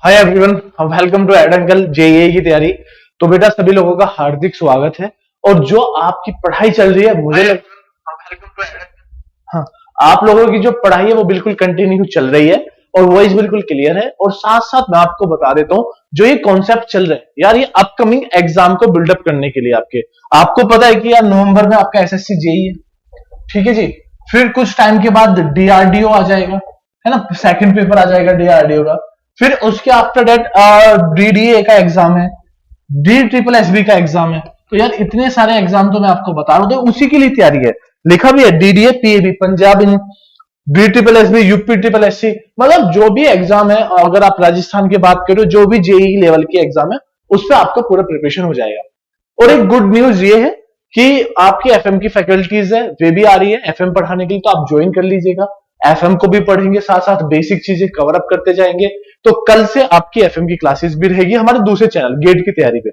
Hi everyone, welcome to एडंकल JEE की तैयारी। तो बेटा सभी लोगों का हार्दिक स्वागत है। और जो आपकी पढ़ाई चल रही है हाँ, आप लोगों की जो पढ़ाई है वो बिल्कुल कंटिन्यू चल रही है और वॉइस बिल्कुल क्लियर है। और साथ साथ मैं आपको बता देता हूँ, जो ये कॉन्सेप्ट चल रहे हैं यार, ये अपकमिंग एग्जाम को बिल्डअप करने के लिए आपको पता है कि यार नवंबर में आपका एसएससी जेईई है, ठीक है जी। फिर कुछ टाइम के बाद डीआरडीओ आ जाएगा, है ना, सेकंड पेपर आ जाएगा डीआरडीओ का। फिर उसके आफ्टर डेट डीडीए का एग्जाम है, डी ट्रिपल एसबी का एग्जाम है। तो यार इतने सारे एग्जाम तो मैं आपको बता रहा हूं, तो उसी के लिए तैयारी है। लिखा भी है DDA PAB Punjab in D triple SB UP triple SC, मतलब जो भी एग्जाम है। अगर आप राजस्थान की बात करो, जो भी जेईई लेवल की एग्जाम है उस पर आपका पूरा प्रिपरेशन हो जाएगा। और एक गुड न्यूज ये है कि आपकी एफएम की फैकल्टीज है वे भी आ रही है एफएम पढ़ाने के लिए, तो आप ज्वाइन कर लीजिएगा। एफएम को भी पढ़ेंगे, साथ साथ बेसिक चीजें कवर अप करते जाएंगे। तो कल से आपकी एफएम की क्लासेस भी रहेगी हमारे दूसरे चैनल गेट की तैयारी पे।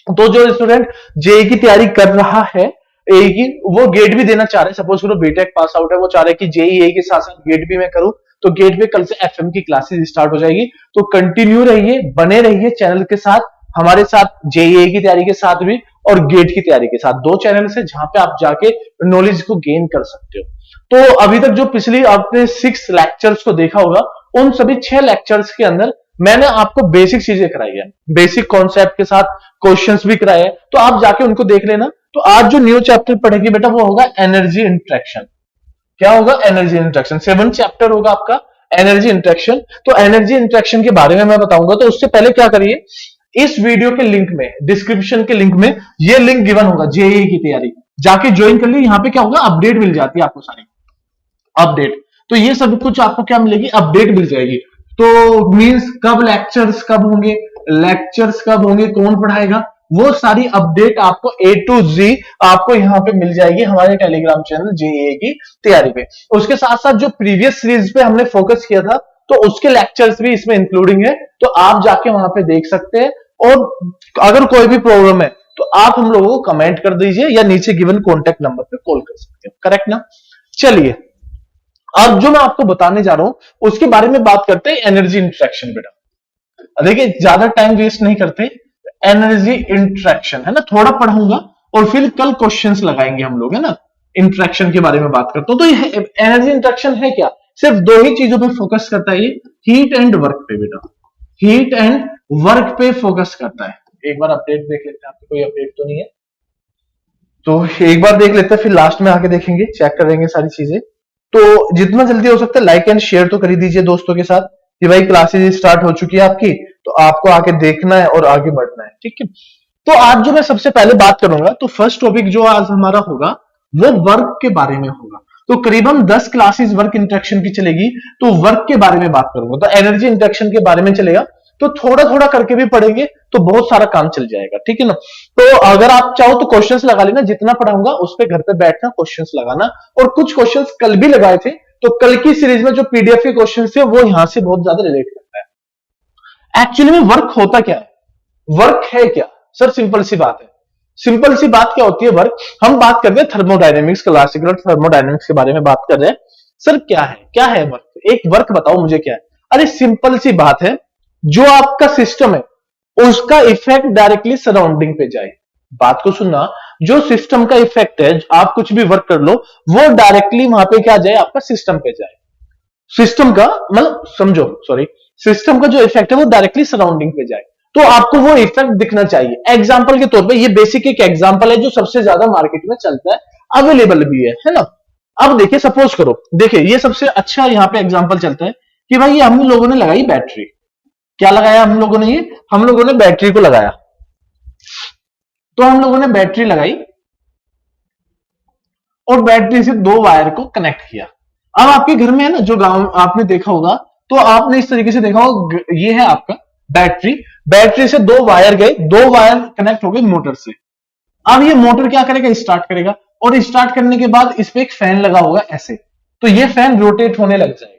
तो जो स्टूडेंट जेई की तैयारी कर रहा है, ए की, वो गेट भी देना चाह रहे हैं, सपोज करो बीटेक पास आउट है, वो चाह रहे हैं कि जेई के साथ साथ गेट भी मैं करूं, तो गेट पे कल से एफएम की क्लासेस स्टार्ट हो जाएगी। तो कंटिन्यू रहिए, बने रहिए चैनल के साथ, हमारे साथ जेई की तैयारी के साथ भी और गेट की तैयारी के साथ। दो चैनल से जहां पे आप जाके नॉलेज को गेन कर सकते हो। तो अभी तक जो पिछली आपने 6 लेक्चर्स को देखा होगा, उन सभी 6 लेक्चर्स के अंदर मैंने आपको बेसिक चीजें कराई है, बेसिक कॉन्सेप्ट के साथ क्वेश्चंस भी कराए हैं, तो आप जाके उनको देख लेना। तो आज जो न्यू चैप्टर पढ़ेगी बेटा वो होगा एनर्जी इंट्रैक्शन। क्या होगा? Energy interaction. 7 चैप्टर होगा आपका एनर्जी इंट्रैक्शन। तो एनर्जी इंट्रैक्शन के बारे में मैं बताऊंगा, तो उससे पहले क्या करिए, इस वीडियो के लिंक में, डिस्क्रिप्शन के लिंक में ये लिंक गिवन होगा जेईई की तैयारी, जाके ज्वाइन कर ली। यहाँ पे क्या होगा, अपडेट मिल जाती है आपको सारी अपडेट। तो ये सब कुछ आपको क्या मिलेगी, अपडेट मिल जाएगी। तो मींस कब लेक्चर्स कब होंगे, लेक्चर्स कब होंगे, कौन पढ़ाएगा, वो सारी अपडेट आपको ए टू जी आपको यहाँ पे मिल जाएगी हमारे टेलीग्राम चैनल जेईई की तैयारी पे। उसके साथ साथ जो प्रीवियस सीरीज पे हमने फोकस किया था, तो उसके लेक्चर्स भी इसमें इंक्लूडिंग है, तो आप जाके वहां पे देख सकते हैं। और अगर कोई भी प्रॉब्लम है तो आप हम लोगों को कमेंट कर दीजिए या नीचे गिवन कॉन्टेक्ट नंबर पे कॉल कर सकते हैं, करेक्ट ना। चलिए, अब जो मैं आपको बताने जा रहा हूं उसके बारे में बात करते हैं, एनर्जी इंट्रैक्शन। बेटा देखिए, ज्यादा टाइम वेस्ट नहीं करते, एनर्जी इंट्रैक्शन है ना, थोड़ा पढ़ूंगा और फिर कल क्वेश्चंस लगाएंगे हम लोग, है ना। इंट्रैक्शन के बारे में बात करता हूं, तो ये एनर्जी इंट्रैक्शन है क्या, सिर्फ 2 ही चीजों पे फोकस करता है ये, हीट एंड वर्क पे। बेटा हीट एंड वर्क पे फोकस करता है। एक बार अपडेट देख लेते हैं, आपको कोई अपडेट तो नहीं है, तो एक बार देख लेते हैं, फिर लास्ट में आके देखेंगे, चेक करेंगे सारी चीजें। तो जितना जल्दी हो सकता है लाइक एंड शेयर तो कर ही दीजिए दोस्तों के साथ कि भाई क्लासेस स्टार्ट हो चुकी है आपकी, तो आपको आके देखना है और आगे बढ़ना है, ठीक है। तो आज जो मैं सबसे पहले बात करूंगा, तो फर्स्ट टॉपिक जो आज हमारा होगा वो वर्क के बारे में होगा। तो करीबन 10 क्लासेस वर्क इंटरेक्शन की चलेगी, तो वर्क के बारे में बात करूंगा। तो एनर्जी इंटरेक्शन के बारे में चलेगा, तो थोड़ा थोड़ा करके भी पढ़ेंगे तो बहुत सारा काम चल जाएगा, ठीक है ना। तो अगर आप चाहो तो क्वेश्चंस लगा लेना, जितना पढ़ाऊंगा उस पर घर पे बैठना क्वेश्चंस लगाना। और कुछ क्वेश्चंस कल भी लगाए थे, तो कल की सीरीज में जो पीडीएफ के क्वेश्चंस थे वो यहां से बहुत ज्यादा रिलेट करता है। एक्चुअली में वर्क होता क्या है, वर्क है क्या सर, सिंपल सी बात है। सिंपल सी बात क्या होती है वर्क, हम बात कर रहे हैं थर्मोडायनेमिक्स, क्लासिकल थर्मोडायनेमिक्स के बारे में बात कर रहे हैं। सर क्या है वर्क, एक वर्क बताओ मुझे क्या है। अरे सिंपल सी बात है, जो आपका सिस्टम है उसका इफेक्ट डायरेक्टली सराउंडिंग पे जाए। बात को सुनना, जो सिस्टम का इफेक्ट है, आप कुछ भी वर्क कर लो, वो डायरेक्टली वहां पे क्या जाए, आपका सिस्टम पे जाए। सिस्टम का मतलब समझो, सॉरी, सिस्टम का जो इफेक्ट है वो डायरेक्टली सराउंडिंग पे जाए, तो आपको वो इफेक्ट दिखना चाहिए। एग्जांपल के तौर पे ये बेसिक एक एग्जांपल है जो सबसे ज्यादा मार्केट में चलता है, अवेलेबल भी है ना। अब देखिए, सपोज करो, देखिए ये सबसे अच्छा यहाँ पे एग्जांपल चलता है कि भाई ये हम लोगों ने लगाई बैटरी। क्या लगाया हम लोगों ने, ये हम लोगों ने बैटरी को लगाया। तो हम लोगों ने बैटरी लगाई और बैटरी से 2 वायर को कनेक्ट किया। अब आपके घर में है ना, जो गांव आपने देखा होगा, तो आपने इस तरीके से देखा होगा, ये है आपका बैटरी, बैटरी से 2 वायर गए, 2 वायर कनेक्ट हो गए मोटर से। अब ये मोटर क्या करेगा, स्टार्ट करेगा, और स्टार्ट करने के बाद इस पे एक फैन लगा होगा ऐसे, तो ये फैन रोटेट होने लग जाएगा।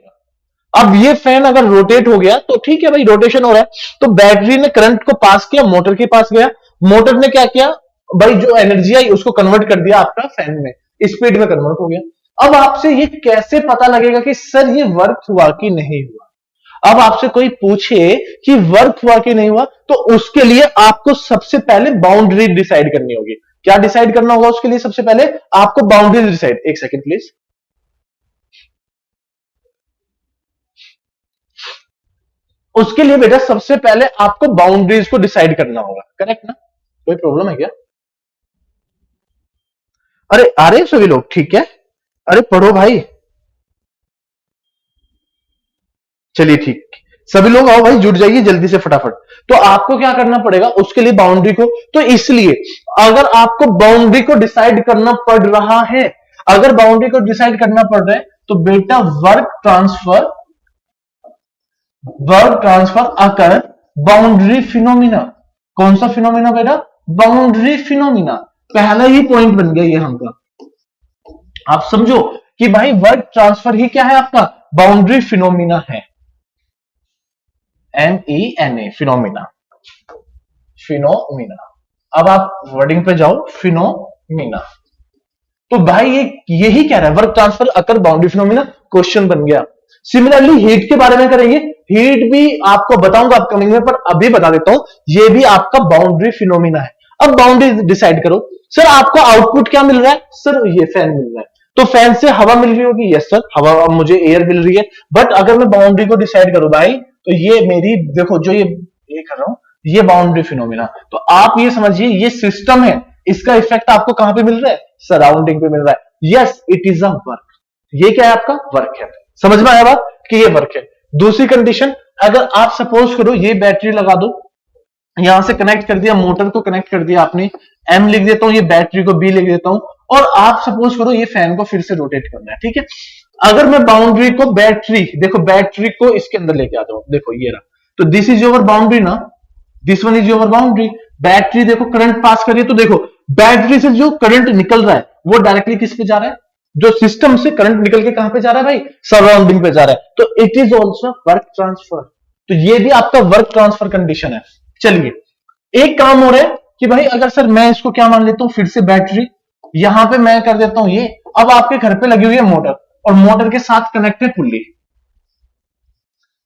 अब ये फैन अगर रोटेट हो गया तो ठीक है भाई, रोटेशन हो रहा है, तो बैटरी ने करंट को पास किया, मोटर के पास गया, मोटर ने क्या किया भाई, जो एनर्जी आई उसको कन्वर्ट कर दिया आपका फैन में, स्पीड में कन्वर्ट हो गया। अब आपसे ये कैसे पता लगेगा कि सर ये वर्क हुआ कि नहीं हुआ। अब आपसे कोई पूछे कि वर्क हुआ कि नहीं हुआ, तो उसके लिए आपको सबसे पहले बाउंड्री डिसाइड करनी होगी। क्या डिसाइड करना होगा उसके लिए? सबसे पहले आपको बाउंड्री डिसाइड, एक सेकंड प्लीज। उसके लिए बेटा सबसे पहले आपको बाउंड्रीज को डिसाइड करना होगा, करेक्ट ना? कोई प्रॉब्लम है क्या? अरे आ रहे सभी लोग? ठीक है, अरे पढ़ो भाई, चलिए ठीक, सभी लोग आओ भाई, जुट जाइए जल्दी से फटाफट। तो आपको क्या करना पड़ेगा उसके लिए? बाउंड्री को, तो इसलिए अगर आपको बाउंड्री को डिसाइड करना पड़ रहा है, अगर बाउंड्री को डिसाइड करना पड़ रहा है, तो बेटा work transfer occur boundary phenomena. कौन सा फिनोमिना बेटा? Boundary phenomena. पहला ही पॉइंट बन गया ये हमका। आप समझो कि भाई वर्क ट्रांसफर ही क्या है आपका? बाउंड्री फिनोमिना है। MENA, phenomena, phenomena. अब आप वर्डिंग पे जाओ, फिनोमिना। तो भाई ये यही कह रहा है, work transfer occur boundary phenomena. Question बन गया। सिमिलरली हीट के बारे में करेंगे, हीट भी आपको बताऊंगा अपकमिंग में, पर अभी बता देता हूं ये भी आपका बाउंड्री फिनोमिना है। अब बाउंड्री डिसाइड करो। सर आपको आउटपुट क्या मिल रहा है? सर ये फैन मिल रहा है, तो फैन से हवा मिल रही होगी। यस सर, हवा, मुझे एयर मिल रही है। बट अगर मैं बाउंड्री को डिसाइड करूं भाई, तो ये मेरी देखो जो ये कर रहा हूं, ये बाउंड्री फिनोमिना। तो आप ये समझिए ये सिस्टम है, इसका इफेक्ट आपको कहां पे मिल रहा है? सराउंडिंग पे मिल रहा है। Yes, it is a work. ये क्या है? आपका वर्क है। समझ में आया बात कि ये वर्क है। दूसरी कंडीशन, अगर आप सपोज करो ये बैटरी लगा दो, यहां से कनेक्ट कर दिया, मोटर को कनेक्ट कर दिया आपने, M लिख देता हूं, ये बैटरी को B लिख देता हूं, और आप सपोज करो ये फैन को फिर से रोटेट करना है, ठीक है। अगर मैं बाउंड्री को देखो बैटरी को इसके अंदर लेके आता हूं, देखो ये रहा, तो दिस इज योर बाउंड्री ना, this one is your boundary. Battery देखो करंट पास करिए, तो देखो बैटरी से जो करंट निकल रहा है वो डायरेक्टली किस पे जा रहा है? जो सिस्टम से करंट निकल के कहां पे जा रहा है भाई? सराउंडिंग पे जा रहा है। तो it is also work transfer. तो ये भी आपका वर्क ट्रांसफर कंडीशन है। चलिए एक काम हो रहा है कि भाई अगर सर मैं इसको क्या मान लेता हूं, फिर से बैटरी, यहां पे मैं कर देता हूं ये। अब आपके घर पे लगी हुई है मोटर, और मोटर के साथ कनेक्ट है पुल्ली,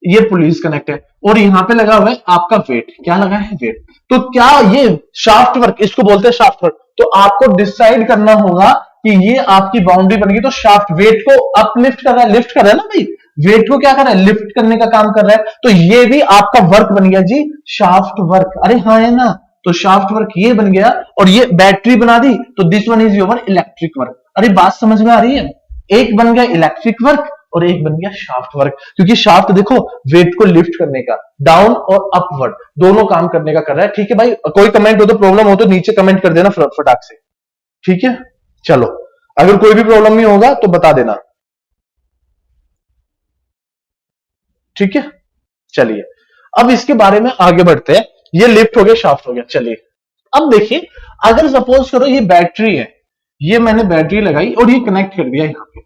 ये पुलिस कनेक्ट है, और यहां पे लगा हुआ है आपका वेट। क्या लगा है? वेट। तो क्या ये शाफ्ट वर्क, इसको बोलते हैं शाफ्ट वर्क। तो आपको डिसाइड करना होगा कि ये आपकी बाउंड्री बन गई, तो शाफ्ट वेट को अपलिफ्ट कर रहा है, लिफ्ट कर रहा है ना भाई, वेट को क्या कर रहा है? लिफ्ट करने का काम कर रहा है। तो ये भी आपका वर्क बन गया जी, शाफ्ट वर्क। अरे हाँ है ना, तो शाफ्ट वर्क ये बन गया, और ये बैटरी बना दी, तो this one is your electric work. अरे बात समझ में आ रही है? एक बन गया इलेक्ट्रिक वर्क और एक बन गया शाफ्ट वर्क, क्योंकि शाफ्ट देखो वेट को लिफ्ट करने का, डाउन और अपवर्ड दोनों काम करने का कर रहा है। ठीक है भाई, कोई कमेंट हो तो, प्रॉब्लम हो तो नीचे कमेंट कर देना फटाक से, ठीक है। चलो अगर कोई भी प्रॉब्लम नहीं होगा तो बता देना, ठीक है। चलिए अब इसके बारे में आगे बढ़ते हैं। ये लिफ्ट हो गया, शाफ्ट हो गया। चलिए अब देखिए, अगर सपोज करो ये बैटरी है, ये मैंने बैटरी लगाई और ये कनेक्ट कर दिया यहाँ पे।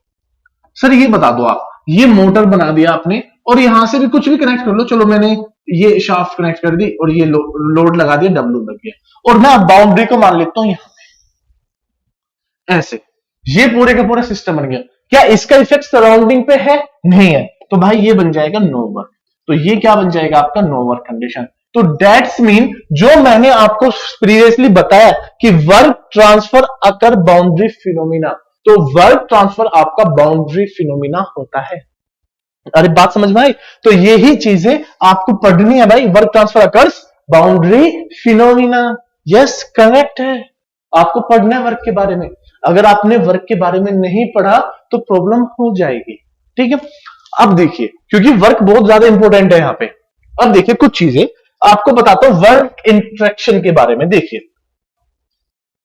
सर ये बता दो आप, ये मोटर बना दिया आपने, और यहां से भी कुछ भी कनेक्ट कर लो, चलो मैंने ये शाफ्ट कनेक्ट कर दी और ये लोड लगा दिया, डब्ल्यू लग गया, और मैं बाउंड्री को मान लेता हूं यहां पे ऐसे। ये पूरे का पूरा सिस्टम बन गया। क्या इसका इफेक्ट सराउंडिंग पे है? नहीं है, तो भाई ये बन जाएगा नो वर्क। तो ये क्या बन जाएगा आपका? No work condition. तो दैट्स मीन जो मैंने आपको प्रीवियसली बताया कि work transfer occur boundary phenomena, तो वर्क ट्रांसफर आपका बाउंड्री फिनोमिना होता है। अरे बात समझ में आई? तो यही चीजें आपको पढ़नी है भाई, work transfer occurs boundary phenomena. Yes correct है, आपको पढ़ना है वर्क के बारे में। अगर आपने वर्क के बारे में नहीं पढ़ा तो प्रॉब्लम हो जाएगी, ठीक है। अब देखिए, क्योंकि वर्क बहुत ज्यादा इंपॉर्टेंट है यहां पे। अब देखिए कुछ चीजें आपको बताता हूं वर्क इंट्रैक्शन के बारे में। देखिए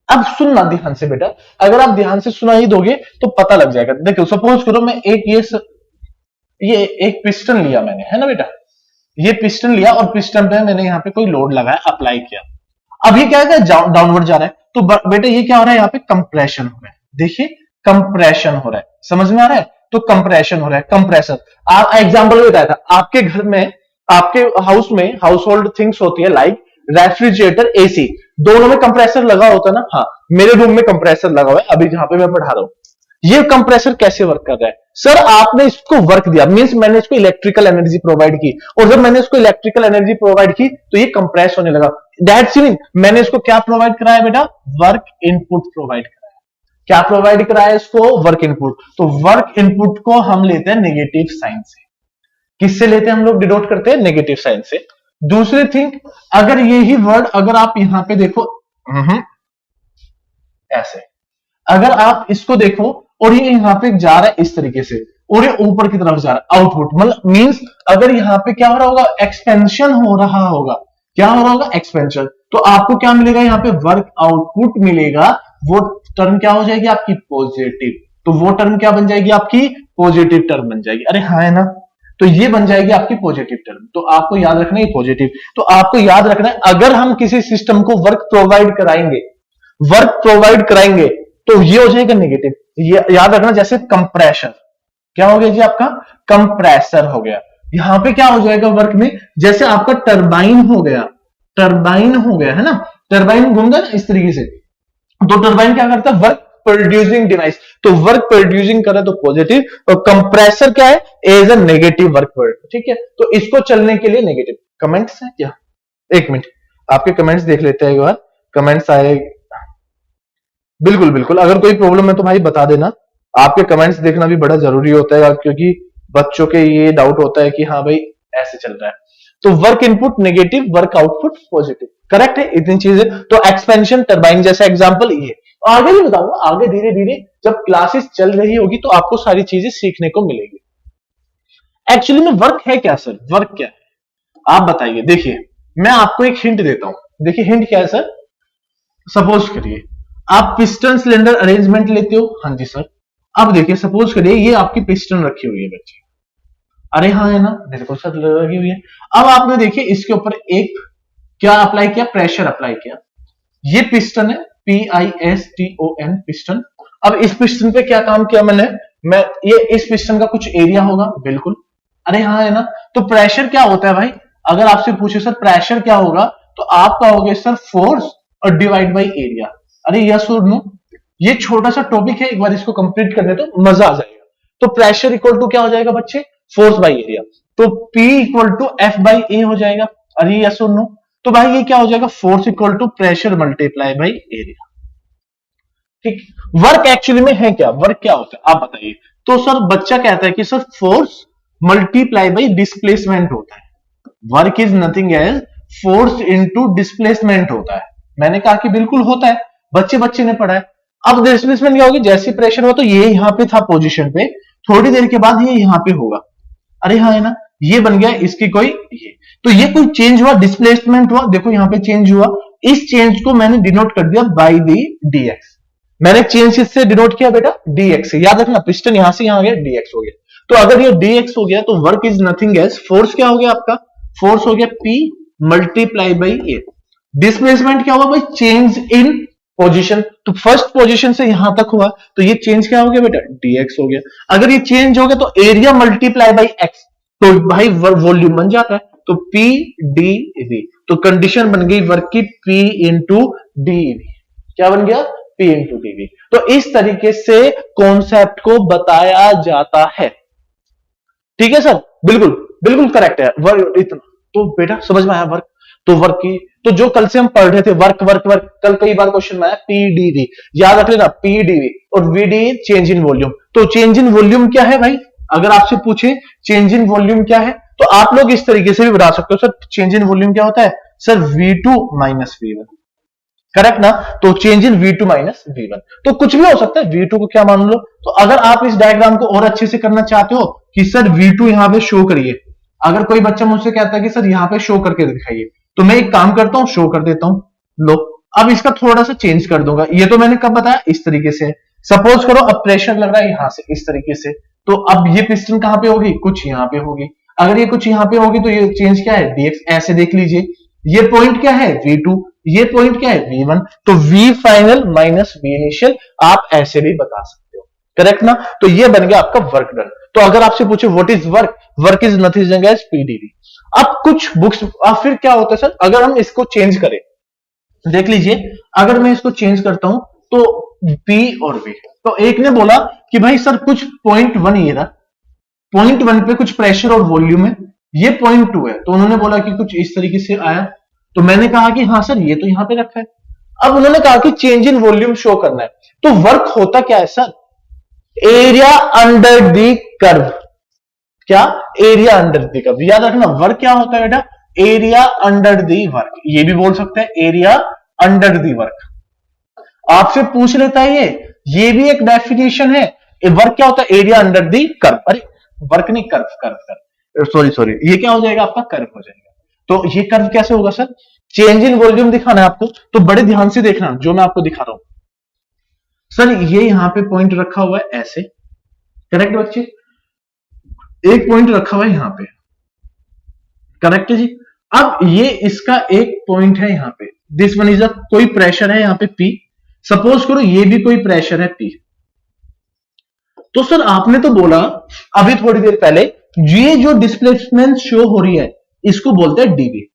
अब सुनना ध्यान से बेटा, अगर आप ध्यान से सुना ही दोगे तो पता लग जाएगा। देखो सपोज करो मैं एक ये एक पिस्टन लिया मैंने, है ना बेटा, ये पिस्टन लिया और पिस्टन पे मैंने यहाँ पे कोई लोड लगाया, अप्लाई किया। अब ये क्या है, डाउनवर्ड जा रहा है, तो बेटा ये क्या हो रहा है, यहाँ पे कंप्रेशन हो रहा है। देखिए कंप्रेशन हो रहा है, समझ में आ रहा है? तो कंप्रेशन हो रहा है, कंप्रेसर। आप एग्जाम्पल बताया था, आपके घर में, आपके हाउस में हाउस होल्ड थिंग्स होती है लाइक रेफ्रिजरेटर, एसी, दोनों में कंप्रेसर लगा होता है ना। हाँ, मेरे रूम में कंप्रेसर लगा हुआ है अभी जहां पे मैं पढ़ा रहा हूं। ये कंप्रेसर कैसे वर्क कर रहा है? सर आपने इसको वर्क दिया, मींस मैंने इसको इलेक्ट्रिकल एनर्जी प्रोवाइड की, और जब मैंने इसको इलेक्ट्रिकल एनर्जी प्रोवाइड की तो ये कंप्रेस होने लगा। दैट्स मीन मैंने इसको क्या प्रोवाइड कराया बेटा? वर्क इनपुट प्रोवाइड कराया। क्या प्रोवाइड कराया इसको? Work input. तो वर्क इनपुट को हम लेते हैं नेगेटिव साइन से। किससे लेते हैं हम लोग? डिनोट करते हैं नेगेटिव साइन से। दूसरी थिंग, अगर यही वर्ड अगर आप यहां पे देखो ऐसे, अगर आप इसको देखो और ये यहां पे जा रहा है इस तरीके से और ये ऊपर की तरफ जा रहा है आउटपुट, मतलब मींस अगर यहां पे क्या हो रहा होगा? एक्सपेंशन हो रहा होगा। क्या हो रहा होगा? एक्सपेंशन। तो आपको क्या मिलेगा? यहां पे वर्क आउटपुट मिलेगा। वो टर्म क्या हो जाएगी आपकी? पॉजिटिव। तो वो टर्म क्या बन जाएगी आपकी? पॉजिटिव टर्म बन जाएगी। अरे हाँ है ना? तो ये बन जाएगी आपकी पॉजिटिव टर्म। तो आपको याद रखना है पॉजिटिव। तो आपको याद रखना है अगर हम किसी सिस्टम को वर्क प्रोवाइड कराएंगे तो ये हो जाएगा नेगेटिव। ये याद रखना, जैसे कंप्रेशर क्या हो गया जी? आपका कंप्रेसर हो गया। यहां पे क्या हो जाएगा वर्क में? जैसे आपका टरबाइन हो गया, है ना? टरबाइन घूमता है ना इस तरीके से, तो टरबाइन क्या करता है? Work producing device. तो वर्क प्रोड्यूसिंग करे तो पॉजिटिव, और कंप्रेसर क्या है? As a negative work word. ठीक है, तो इसको चलने के लिए नेगेटिव। कमेंट्स है क्या? एक मिनट, आपके कमेंट्स देख लेते हैं एक बार। कमेंट्स आए? बिल्कुल बिल्कुल, अगर कोई प्रॉब्लम है तो भाई बता देना। आपके कमेंट्स देखना भी बड़ा जरूरी होता है, क्योंकि बच्चों के ये डाउट होता है कि हाँ भाई ऐसे चल रहा है। तो work input negative, work output positive. Correct है इतनी चीजें? तो एक्सपेंशन टरबाइन जैसा एग्जांपल ये। आगे भी बताऊंगा, आगे धीरे धीरे जब क्लासेस चल रही होगी तो आपको सारी चीजें सीखने को मिलेगी। एक्चुअली में वर्क है क्या सर? वर्क क्या है आप बताइए। देखिए मैं आपको एक हिंट देता हूं। देखिए हिंट क्या है सर? सपोज करिए आप पिस्टन सिलेंडर अरेंजमेंट लेते हो। हाँ जी सर। अब देखिए सपोज करिए ये आपकी पिस्टन रखी हुई है बच्चे। अरे हाँ है ना? बिल्कुल सर लगी हुई है। अब आपने देखिए इसके ऊपर एक क्या अप्लाई किया? प्रेशर अप्लाई किया। ये पिस्टन है, PISTON पिस्टन। अब इस पिस्टन पे क्या काम किया मैंने? ये इस पिस्टन का कुछ एरिया होगा। बिल्कुल। अरे हाँ है ना? तो प्रेशर क्या होता है भाई? अगर आपसे पूछे सर प्रेशर क्या होगा, तो आप कहोगे सर फोर्स और डिवाइड बाई एरिया। अरे यस और नो? ये छोटा सा टॉपिक है, एक बार इसको कंप्लीट करने तो मजा आ जाएगा। तो प्रेशर इक्वल टू क्या हो जाएगा बच्चे? Force by area. तो P equal to F by A हो जाएगा। अरे यस और नो? तो भाई ये क्या हो जाएगा? Force equal to pressure multiply by area. ठीक। वर्क एक्चुअली में है क्या? वर्क क्या होता है आप बताइए। तो सर बच्चा कहता है कि sir force multiply by displacement होता है। Work is nothing as force into displacement होता है। मैंने कहा कि बिल्कुल होता है, बच्चे ने पढ़ा है। अब डिस्प्लेसमेंट क्या होगी? जैसे प्रेशर हो तो ये यहां पे था पोजीशन पे, थोड़ी देर के बाद ये यहां पे होगा। अरे हाँ है ना? ये बन गया इसकी कोई ये। तो ये कोई चेंज हुआ, डिस्प्लेसमेंट हुआ। देखो यहां पे चेंज हुआ। इस चेंज को मैंने डिनोट कर दिया बाई दी dx। मैंने चेंज किससे डिनोट किया बेटा? dx से। याद रखना पिस्टन यहां से यहां गया, dx हो गया। तो अगर ये dx हो गया तो work is nothing as force क्या हो गया आपका? फोर्स हो गया P multiply by A. Displacement क्या हुआ भाई? Change in position. तो फर्स्ट पोजीशन से यहां तक हुआ, तो ये चेंज क्या हो गया बेटा? dx हो गया। अगर ये चेंज हो गया तो एरिया मल्टीप्लाई बाई x, तो भाई वॉल्यूम बन जाता है। तो P dV। तो कंडीशन बन गई वर्क की P इंटू dV। क्या बन गया? P into dV। तो इस तरीके से कॉन्सेप्ट को बताया जाता है। ठीक है सर? बिल्कुल बिल्कुल करेक्ट है। वर्क इतना तो बेटा समझ में आया। वर्क तो वर्क की तो जो कल से हम पढ़ रहे थे वर्क वर्क वर्क, कल कई बार क्वेश्चन में आया PdV। याद रख लेना PdV और VD चेंज इन वॉल्यूम। तो चेंज इन वॉल्यूम क्या है भाई? अगर आपसे पूछे चेंज इन वॉल्यूम क्या है, तो आप लोग इस तरीके से भी बता सकते हो। सर चेंज इन वॉल्यूम क्या होता है? Sir V2 minus V1। Correct ना? तो change in V2 minus V1। तो कुछ भी हो सकता है, V2 को क्या मान लो। तो अगर आप इस डायग्राम को और अच्छे से करना चाहते हो कि सर V2 यहां पे शो करिए, अगर कोई बच्चा मुझसे कहता है कि सर यहां पे शो करके दिखाइए, तो मैं एक काम करता हूं, शो कर देता हूं। लो अब इसका थोड़ा सा चेंज कर दूंगा। ये तो मैंने कब बताया? इस तरीके से। सपोज करो अब प्रेशर लग रहा है यहां से इस तरीके से, तो अब ये पिस्टन कहां पे होगी? कुछ यहां पे होगी। अगर ये कुछ यहां पे होगी तो ये चेंज क्या है? dx। ऐसे देख लीजिए, ये पॉइंट क्या है? V2, ये पॉइंट क्या है? V1। तो V final minus V initial आप ऐसे भी बता सकते हो। करेक्ट ना? तो ये बन गया आपका वर्क डन। तो अगर आपसे पूछे what is work, work is nothing as PdV। अब कुछ बुक्स फिर क्या होता है सर? अगर हम इसको चेंज करें, देख लीजिए, अगर मैं इसको चेंज करता हूं तो P और V, तो एक ने बोला कि भाई सर कुछ पॉइंट वन ये रहा, पॉइंट वन पे कुछ प्रेशर और वॉल्यूम है, ये पॉइंट टू है, तो उन्होंने बोला कि कुछ इस तरीके से आया, तो मैंने कहा कि हाँ सर ये तो यहां पे रखा है। अब उन्होंने कहा कि चेंज इन वॉल्यूम शो करना है, तो वर्क होता क्या है sir, area under the curve, क्या एरिया अंडर दी कर्व, याद रखना वर्क क्या होता है बेटा, एरिया अंडर दी वर्क, ये भी बोल सकते हैं एरिया अंडर दी वर्क। आपसे पूछ लेता है ये भी एक डेफिनेशन है, वर्क क्या होता है, एरिया अंडर दी कर्व, अरे वर्क नहीं कर्व, कर्व सॉरी ये क्या हो जाएगा आपका, कर्व हो जाएगा। तो ये कर्व कैसे होगा सर, चेंज इन वॉल्यूम दिखाना है आपको, तो बड़े ध्यान से देखना जो मैं आपको दिखा रहा हूं। सर ये यहां पे पॉइंट रखा हुआ है ऐसे, करेक्ट बच्चे, एक पॉइंट रखा हुआ है यहां पे, करेक्ट है जी। अब ये इसका एक पॉइंट है यहां पे, दिस वन इज अ, कोई प्रेशर है यहां पे P, सपोज करो ये भी कोई प्रेशर है P। तो सर आपने तो बोला अभी थोड़ी देर पहले, ये जो डिस्प्लेसमेंट शो हो रही है इसको बोलते हैं डीवी,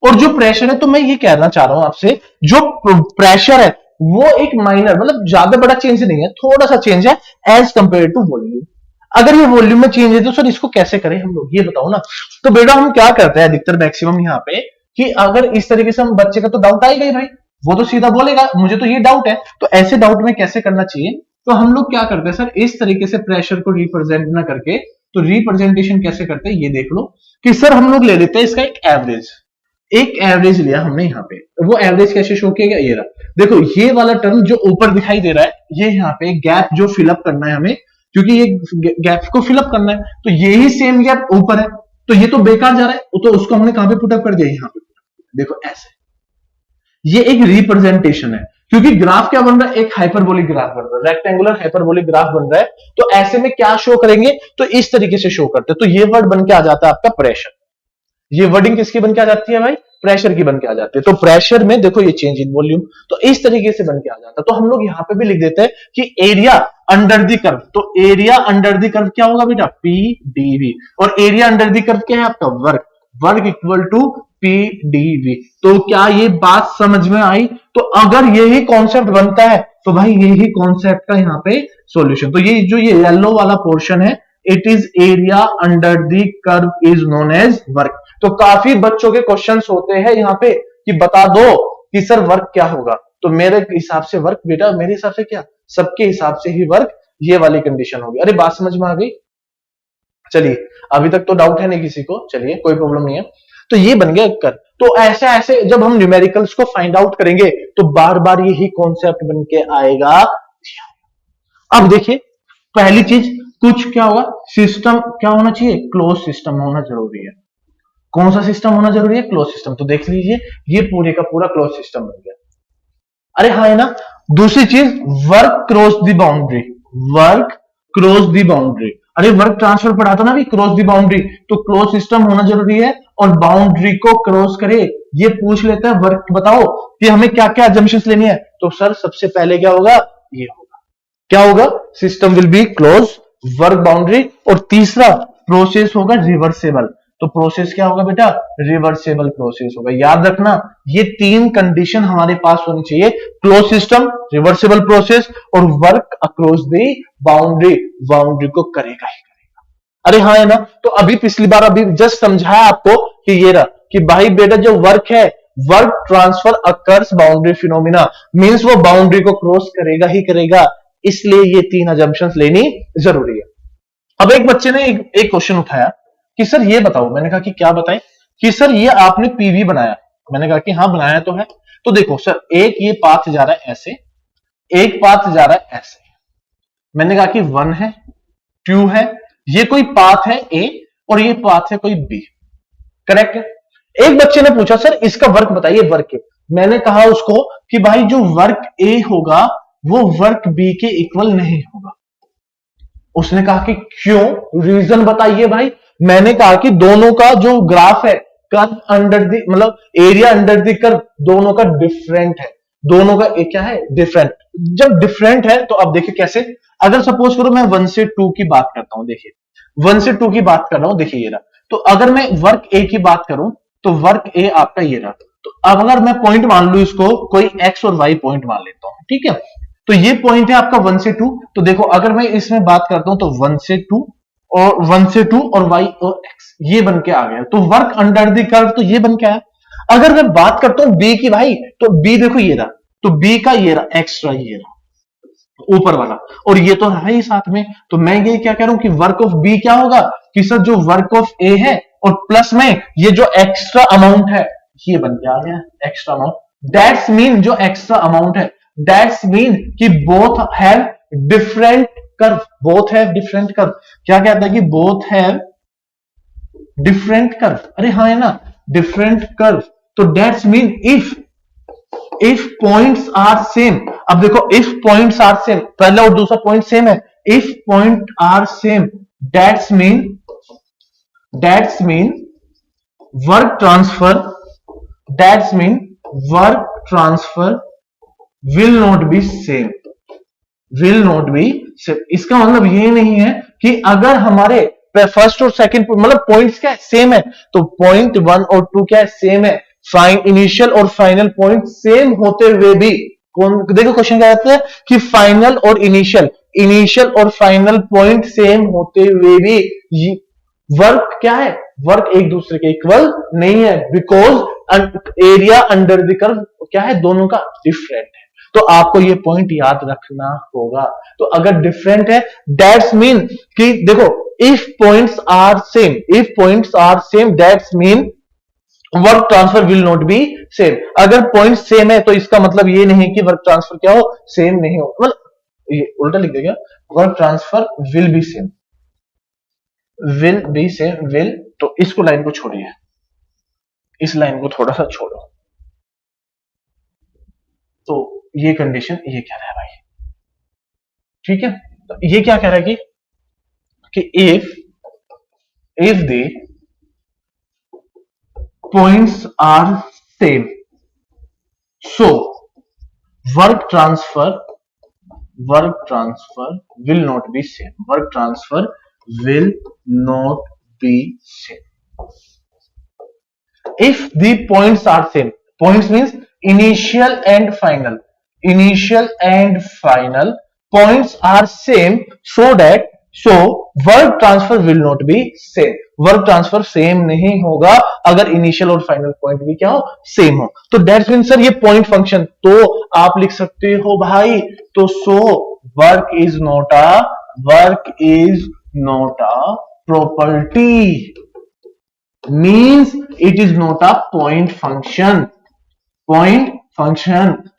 और जो प्रेशर है, तो मैं ये कहना चाह रहा हूं आपसे, जो प्रेशर है वो एक माइनर, मतलब ज्यादा बड़ा चेंज नहीं है, थोड़ा सा चेंज है एज कंपेयर टू वॉल्यूम। अगर ये वॉल्यूम में चेंज है तो सर इसको कैसे करें हम लोग, ये बताओ ना। तो बेटा हम क्या करते हैं अधिकतर मैक्सिमम यहाँ पे, कि अगर इस तरीके से हम, बच्चे का तो डाउट आएगा ही भाई, वो तो सीधा बोलेगा मुझे तो ये डाउट है, तो ऐसे डाउट में कैसे करना चाहिए, तो हम लोग क्या करते हैं सर, इस तरीके से प्रेशर को रिप्रेजेंट ना करके, तो रिप्रेजेंटेशन कैसे करते हैं ये देख लो, कि सर हम लोग ले लेते हैं इसका एक एवरेज, एक एवरेज लिया हमने यहाँ पे, वो एवरेज कैसे शो किया गया, ये रहा देखो, ये वाला टर्म जो ऊपर दिखाई दे रहा है, ये यहाँ पे गैप जो फिलअप करना है हमें, क्योंकि ये गैप को फिलअप करना है, तो यही सेम गैप ऊपर है, तो ये तो बेकार जा रहा है, तो उसको हमने कहां पे पुटअप कर दिया, यहाँ पे, देखो ऐसे, ये एक रिप्रेजेंटेशन है, क्योंकि ग्राफ क्या बन रहा है, एक हाइपरबोलिक ग्राफ बन रहा है, रेक्टेंगुलर हाइपरबोलिक ग्राफ बन रहा है, तो ऐसे में क्या शो करेंगे, तो इस तरीके से शो करते हैं, तो ये वर्ड बन के आ जाता है आपका प्रेशर, ये वर्डिंग किसकी बन के आ जाती है भाई, प्रेशर की बन के आ जाती है। तो प्रेशर में देखो ये चेंज इन वॉल्यूम, तो इस तरीके से बन के आ जाता है, तो हम लोग यहाँ पे भी लिख देते हैं कि एरिया अंडर द कर्व, तो एरिया अंडर द कर्व क्या होगा बेटा, पी डीवी, और एरिया अंडर द कर्व क्या है आपका, work, work equal to P dV. तो क्या ये बात समझ में आई, तो अगर यही कॉन्सेप्ट बनता है तो भाई यही कॉन्सेप्ट का यहाँ पे सॉल्यूशन, तो ये जो ये येलो वाला पोर्शन है, it is area under the curve is known as work. तो काफी बच्चों के क्वेश्चंस होते हैं यहाँ पे कि बता दो कि सर वर्क क्या होगा, तो मेरे हिसाब से वर्क बेटा, मेरे हिसाब से क्या, सबके हिसाब से ही वर्क, ये वाली कंडीशन होगी। अरे बात समझ में आ गई, चलिए अभी तक तो डाउट है नहीं किसी को, चलिए कोई प्रॉब्लम नहीं है। तो ये बन गया कर, तो ऐसे ऐसे जब हम न्यूमेरिकल्स को फाइंड आउट करेंगे तो बार बार यही कॉन्सेप्ट बन के आएगा। अब देखिए पहली चीज, कुछ क्या होगा, सिस्टम क्या होना चाहिए, क्लोज सिस्टम होना जरूरी है। कौन सा सिस्टम होना जरूरी है, क्लोज सिस्टम। तो देख लीजिए ये पूरे का पूरा क्लोज सिस्टम बन गया। अरे हाँ है ना। दूसरी चीज, वर्क क्रॉस दी बाउंड्री, वर्क क्रॉस दी बाउंड्री। अरे वर्क ट्रांसफर पढ़ा था ना भी, क्रॉस दी बाउंड्री, तो क्लोज सिस्टम होना जरूरी है और बाउंड्री को क्रॉस करे। ये पूछ लेता है वर्क बताओ कि हमें क्या क्या अजम्पशंस लेनी है, तो सर सबसे पहले क्या होगा, ये होगा, क्या होगा, system will be close, work boundary, और तीसरा प्रोसेस होगा रिवर्सेबल। तो प्रोसेस क्या होगा बेटा, रिवर्सेबल प्रोसेस होगा। याद रखना ये तीन कंडीशन हमारे पास होनी चाहिए, क्लोज सिस्टम, रिवर्सेबल प्रोसेस और work across the boundary, boundary को करेगा ही करेगा। अरे हाँ है ना। तो अभी पिछली बार अभी जस्ट समझाया आपको कि ये रहा कि भाई बेटा जो वर्क है, work transfer occurs boundary phenomena, means वो बाउंड्री को क्रॉस करेगा ही करेगा, इसलिए ये तीन अजम्पशंस लेनी जरूरी है। अब एक बच्चे ने एक क्वेश्चन उठाया कि सर ये बताओ, मैंने कहा कि क्या बताएं, कि सर ये आपने पीवी बनाया, मैंने कहा कि हाँ बनाया तो है। तो देखो सर एक ये पाथ जा रहा है ऐसे, एक पाथ जा रहा है ऐसे, मैंने कहा कि 1 है 2 है, ये कोई पाथ है ए और ये पाथ है कोई बी, करेक्ट है। एक बच्चे ने पूछा सर इसका वर्क बताइए, वर्क ए। मैंने कहा उसको कि भाई जो वर्क ए होगा वो वर्क बी के इक्वल नहीं होगा। उसने कहा कि क्यों, रीजन बताइए भाई। मैंने कहा कि दोनों का जो ग्राफ है, कर्व अंडर द, मतलब एरिया अंडर द कर्व, दोनों का डिफरेंट है, दोनों का एक क्या है, डिफरेंट। जब डिफरेंट है तो अब देखिए कैसे, अगर सपोज करो मैं 1 से 2 की बात करता हूं, देखिए 1 से 2 की बात कर रहा हूं, देखिए ये रहा। तो अगर मैं वर्क ए की बात करूं तो वर्क ए आपका ये रहा। तो अब अगर मैं पॉइंट मान लू इसको, कोई एक्स और वाई पॉइंट मान लेता हूं, ठीक है। तो ये पॉइंट है आपका 1 से 2। तो देखो अगर मैं इसमें बात करता हूं तो 1 से 2 और 1 से 2 और y और x ये बन के आ गया। तो वर्क अंडर द कर्व तो ये बन के आया। अगर मैं बात करता हूं b की भाई, तो b देखो ये रहा, तो b का ये रहा एक्स्ट्रा, ये रहा ऊपर वाला, और ये तो रहा ही साथ में। तो मैं ये क्या कह रहा हूं कि वर्क ऑफ b क्या होगा कि सर जो वर्क ऑफ a है और प्लस में ये जो एक्स्ट्रा अमाउंट है ये बन के आ गया एक्स्ट्रा अमाउंट। दैट्स मीन जो एक्स्ट्रा अमाउंट है, दैट्स मीन कि both have different curve, both have different curve. क्या कहता है कि बोथ हैव डिफरेंट कर्व, अरे हाँ है ना, डिफरेंट कर्व। तो that's mean if points are same, अब देखो इफ पॉइंट्स आर सेम, पहला और दूसरा पॉइंट सेम है, if point are same that's mean work transfer, that's mean work transfer will not be same, will not be same. इसका मतलब ये नहीं है कि अगर हमारे फर्स्ट और सेकंड मतलब पॉइंट्स क्या है सेम है, तो पॉइंट 1 और 2 क्या है सेम है, इनिशियल और फाइनल पॉइंट सेम होते हुए भी, देखो क्वेश्चन क्या कहता है कि फाइनल और इनिशियल और फाइनल पॉइंट सेम होते हुए भी वर्क क्या है, वर्क एक दूसरे के इक्वल नहीं है, because area under the curve क्या है दोनों का डिफरेंट है। तो आपको ये पॉइंट याद रखना होगा। तो अगर डिफरेंट है दैट्स मीन कि देखो if points are same that's mean work transfer will not be same. अगर पॉइंट सेम है तो इसका मतलब ये नहीं कि वर्क ट्रांसफर क्या हो सेम नहीं हो, मतलब ये उल्टा लिख देगा, work transfer will be same, will. तो इसको लाइन को छोड़िए, इस लाइन को थोड़ा सा छोड़ो। तो ये कंडीशन ये कह रहा है भाई, ठीक है। तो ये क्या कह रहा है कि if the points are same so work transfer will not be same, work transfer will not be same. If the points are same, points means initial and final points are same, so work transfer will not be same, work transfer same नहीं होगा अगर initial और final point भी क्या हो same हो। तो that's mean sir ये पॉइंट फंक्शन, तो आप लिख सकते हो भाई, तो so work is not a property, means it is not a point function,